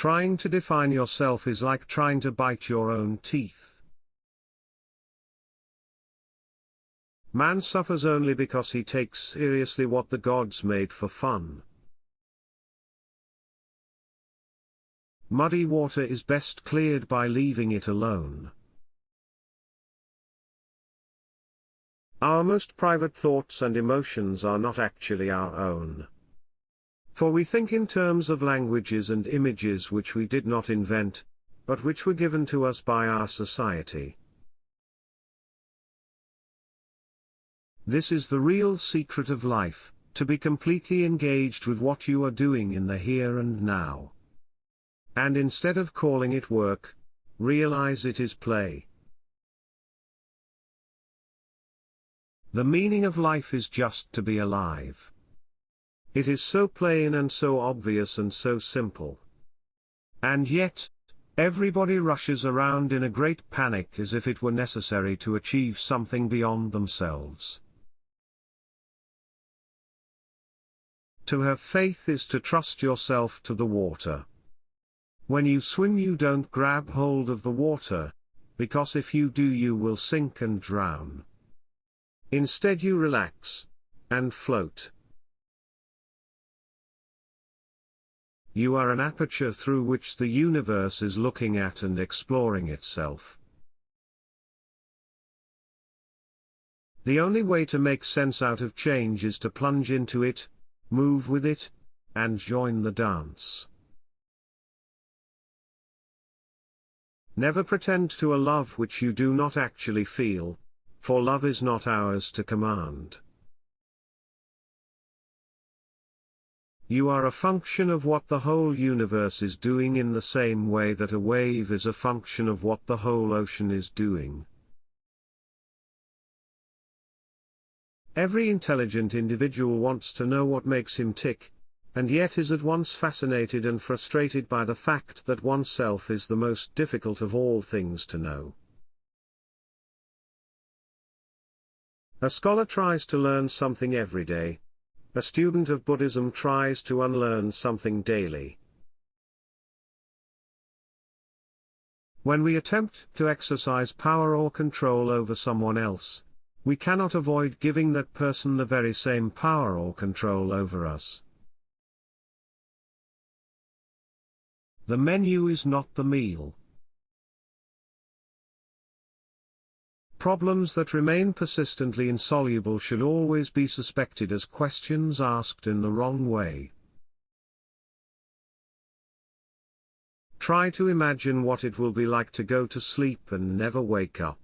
Trying to define yourself is like trying to bite your own teeth. Man suffers only because he takes seriously what the gods made for fun. Muddy water is best cleared by leaving it alone. Our most private thoughts and emotions are not actually our own. For we think in terms of languages and images which we did not invent, but which were given to us by our society. This is the real secret of life, to be completely engaged with what you are doing in the here and now. And instead of calling it work, realize it is play. The meaning of life is just to be alive. It is so plain and so obvious and so simple. And yet, everybody rushes around in a great panic as if it were necessary to achieve something beyond themselves. To have faith is to trust yourself to the water. When you swim, you don't grab hold of the water, because if you do you will sink and drown. Instead you relax, and float. You are an aperture through which the universe is looking at and exploring itself. The only way to make sense out of change is to plunge into it, move with it, and join the dance. Never pretend to a love which you do not actually feel, for love is not ours to command. You are a function of what the whole universe is doing in the same way that a wave is a function of what the whole ocean is doing. Every intelligent individual wants to know what makes him tick, and yet is at once fascinated and frustrated by the fact that oneself is the most difficult of all things to know. A scholar tries to learn something every day. A student of Buddhism tries to unlearn something daily. When we attempt to exercise power or control over someone else, we cannot avoid giving that person the very same power or control over us. The menu is not the meal. Problems that remain persistently insoluble should always be suspected as questions asked in the wrong way. Try to imagine what it will be like to go to sleep and never wake up.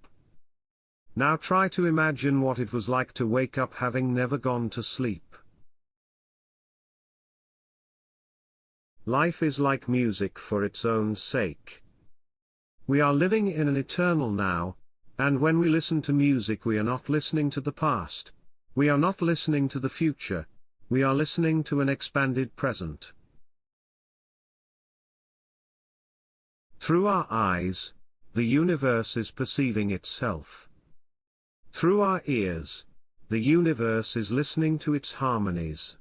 Now try to imagine what it was like to wake up having never gone to sleep. Life is like music for its own sake. We are living in an eternal now, and when we listen to music we are not listening to the past, we are not listening to the future, we are listening to an expanded present. Through our eyes, the universe is perceiving itself. Through our ears, the universe is listening to its harmonies.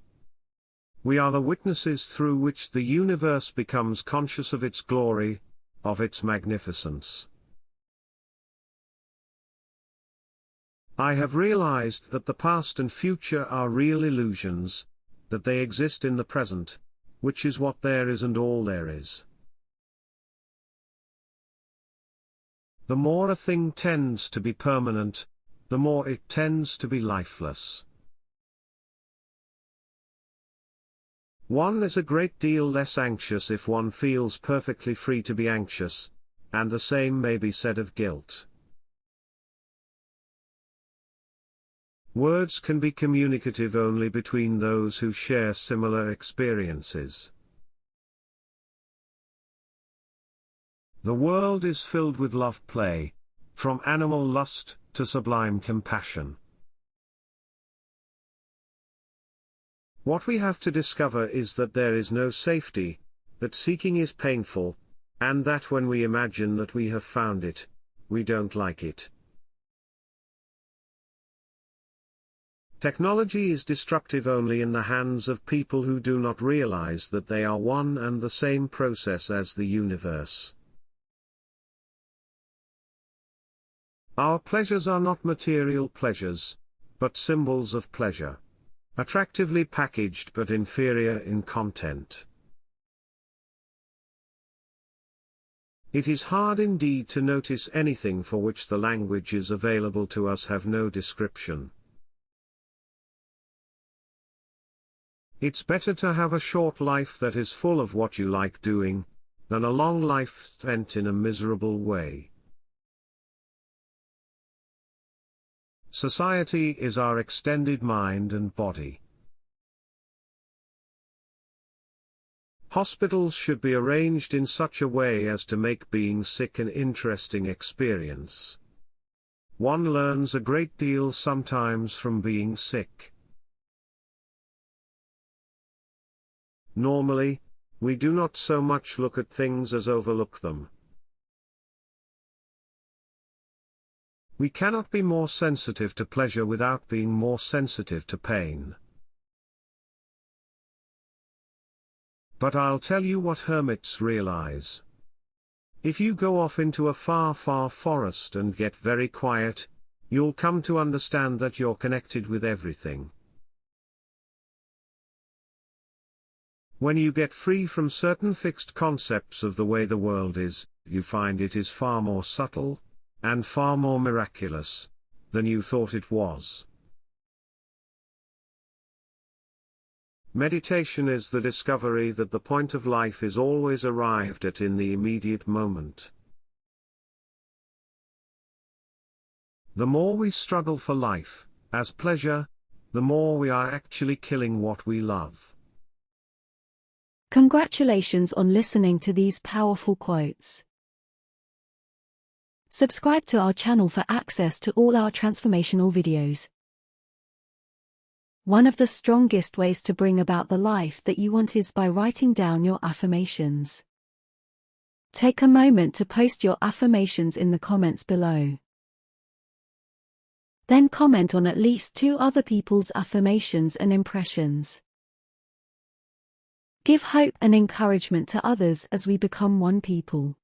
We are the witnesses through which the universe becomes conscious of its glory, of its magnificence. I have realized that the past and future are real illusions, that they exist in the present, which is what there is and all there is. The more a thing tends to be permanent, the more it tends to be lifeless. One is a great deal less anxious if one feels perfectly free to be anxious, and the same may be said of guilt. Words can be communicative only between those who share similar experiences. The world is filled with love play, from animal lust to sublime compassion. What we have to discover is that there is no safety, that seeking is painful, and that when we imagine that we have found it, we don't like it. Technology is destructive only in the hands of people who do not realize that they are one and the same process as the universe. Our pleasures are not material pleasures, but symbols of pleasure, attractively packaged but inferior in content. It is hard indeed to notice anything for which the languages available to us have no description. It's better to have a short life that is full of what you like doing, than a long life spent in a miserable way. Society is our extended mind and body. Hospitals should be arranged in such a way as to make being sick an interesting experience. One learns a great deal sometimes from being sick. Normally, we do not so much look at things as overlook them. We cannot be more sensitive to pleasure without being more sensitive to pain. But I'll tell you what hermits realize. If you go off into a far, far forest and get very quiet, you'll come to understand that you're connected with everything. When you get free from certain fixed concepts of the way the world is, you find it is far more subtle, and far more miraculous, than you thought it was. Meditation is the discovery that the point of life is always arrived at in the immediate moment. The more we struggle for life, as pleasure, the more we are actually killing what we love. Congratulations on listening to these powerful quotes. Subscribe to our channel for access to all our transformational videos. One of the strongest ways to bring about the life that you want is by writing down your affirmations. Take a moment to post your affirmations in the comments below. Then comment on at least 2 other people's affirmations and impressions. Give hope and encouragement to others as we become one people.